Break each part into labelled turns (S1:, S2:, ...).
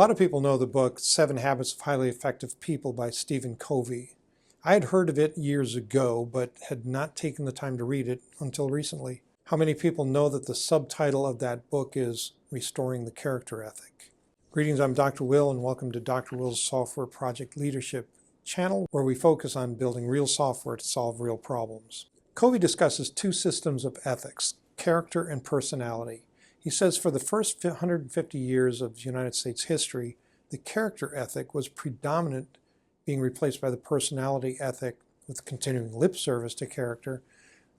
S1: lot of people know the book 7 Habits of Highly Effective People by Stephen Covey. I had heard of it years ago, but had not taken the time to read it until recently. How many people know that the subtitle of that book is Restoring the Character Ethic? Greetings, I'm Dr. Will, and welcome to Dr. Will's Software Project Leadership channel, where we focus on building real software to solve real problems. Covey discusses 2 systems of ethics, character and personality. He says for the first 150 years of United States history, the character ethic was predominant, being replaced by the personality ethic with continuing lip service to character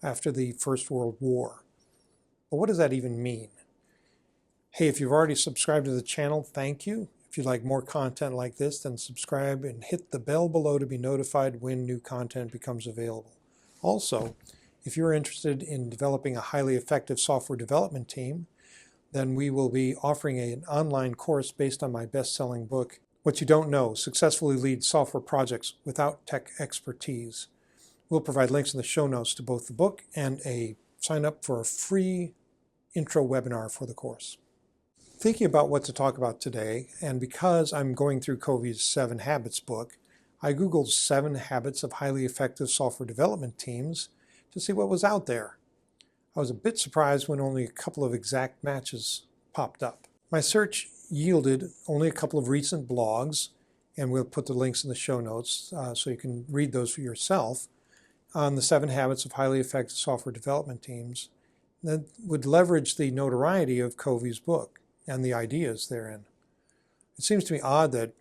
S1: after the First World War. But what does that even mean? Hey, if you've already subscribed to the channel, thank you. If you'd like more content like this, then subscribe and hit the bell below to be notified when new content becomes available. Also, if you're interested in developing a highly effective software development team, then we will be offering an online course based on my best-selling book, What You Don't Know: Successfully Lead Software Projects Without Tech Expertise. We'll provide links in the show notes to both the book and a sign up for a free intro webinar for the course. Thinking about what to talk about today, and because I'm going through Covey's 7 Habits book, I Googled 7 habits of highly effective software development teams to see what was out there. I was a bit surprised when only a couple of exact matches popped up. My search yielded only a couple of recent blogs, and we'll put the links in the show notes so you can read those for yourself, on the 7 habits of highly effective software development teams that would leverage the notoriety of Covey's book and the ideas therein. It seems to me odd that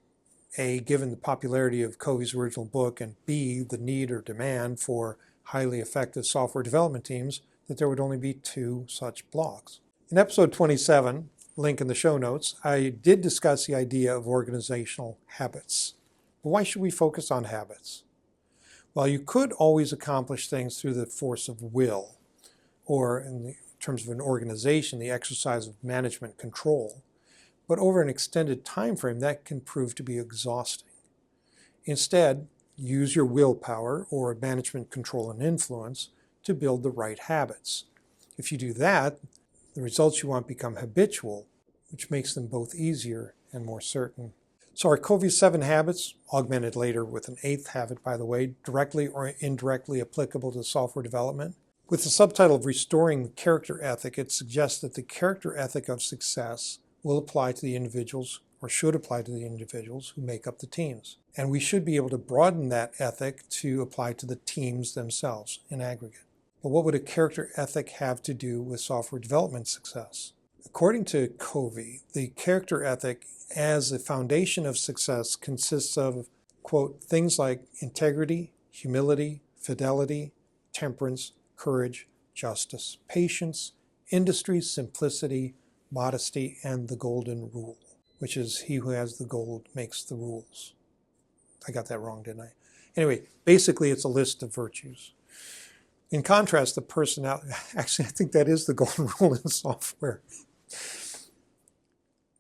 S1: A, given the popularity of Covey's original book, and B, the need or demand for highly effective software development teams, that there would only be 2 such blogs. In episode 27, link in the show notes, I did discuss the idea of organizational habits. But why should we focus on habits? Well, you could always accomplish things through the force of will, or in terms of an organization, the exercise of management control. But over an extended time frame, that can prove to be exhausting. Instead, use your willpower or management control and influence to build the right habits. If you do that, the results you want become habitual, which makes them both easier and more certain. So are Covey's 7 habits, augmented later with an 8th habit, by the way, directly or indirectly applicable to software development? With the subtitle of Restoring the Character Ethic, it suggests that the character ethic of success will apply to the individuals, or should apply to the individuals, who make up the teams. And we should be able to broaden that ethic to apply to the teams themselves in aggregate. But what would a character ethic have to do with software development success? According to Covey, the character ethic as the foundation of success consists of, quote, things like integrity, humility, fidelity, temperance, courage, justice, patience, industry, simplicity, modesty, and the golden rule, which is he who has the gold makes the rules. I got that wrong, didn't I? Anyway, basically it's a list of virtues. In contrast, the personality, actually I think that is the golden rule in software.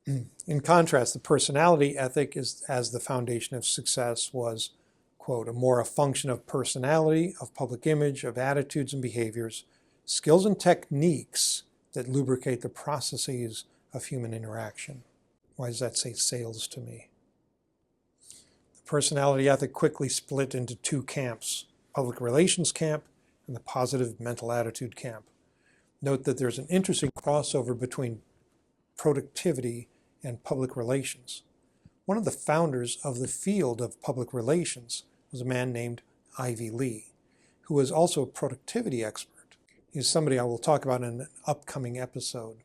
S1: In contrast, the personality ethic is, as the foundation of success was, quote, a function of personality, of public image, of attitudes and behaviors, skills and techniques that lubricate the processes of human interaction. Why does that say sales to me? The personality ethic quickly split into 2 camps, public relations camp and the positive mental attitude camp. Note that there's an interesting crossover between productivity and public relations. One of the founders of the field of public relations was a man named Ivy Lee, who was also a productivity expert. He's somebody I will talk about in an upcoming episode.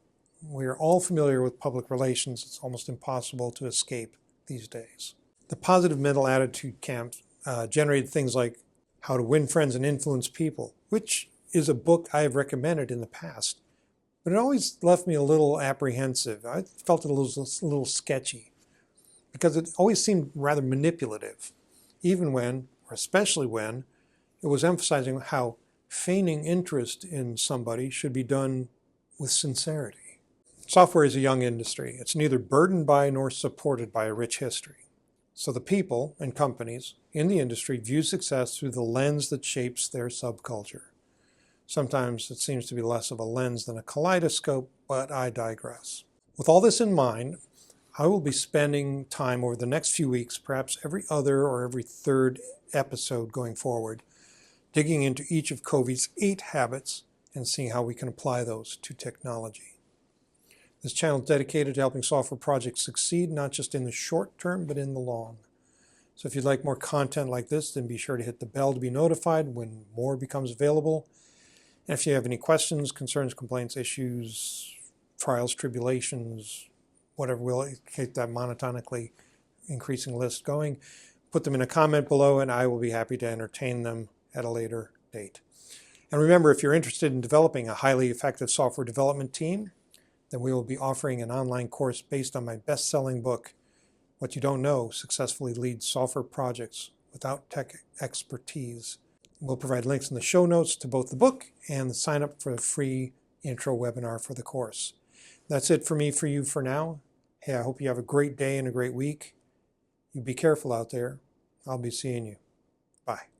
S1: We are all familiar with public relations. It's almost impossible to escape these days. The positive mental attitude camp generated things like How to Win Friends and Influence People, which is a book I have recommended in the past. But it always left me a little apprehensive. I felt it a little sketchy because it always seemed rather manipulative, even when, or especially when, it was emphasizing how feigning interest in somebody should be done with sincerity. Software is a young industry. It's neither burdened by nor supported by a rich history. So the people and companies in the industry view success through the lens that shapes their subculture. Sometimes it seems to be less of a lens than a kaleidoscope, but I digress. With all this in mind, I will be spending time over the next few weeks, perhaps every other or every third episode going forward, digging into each of Covey's 8 habits and seeing how we can apply those to technology. This channel is dedicated to helping software projects succeed, not just in the short term, but in the long. So if you'd like more content like this, then be sure to hit the bell to be notified when more becomes available. And if you have any questions, concerns, complaints, issues, trials, tribulations, whatever, we'll keep that monotonically increasing list going. Put them in a comment below and I will be happy to entertain them at a later date. And remember, if you're interested in developing a highly effective software development team, then we will be offering an online course based on my best-selling book, What You Don't Know: Successfully Lead Software Projects Without Tech Expertise. We'll provide links in the show notes to both the book and the sign up for the free intro webinar for the course. That's it for me, for you for now. Hey, I hope you have a great day and a great week. You be careful out there. I'll be seeing you. Bye.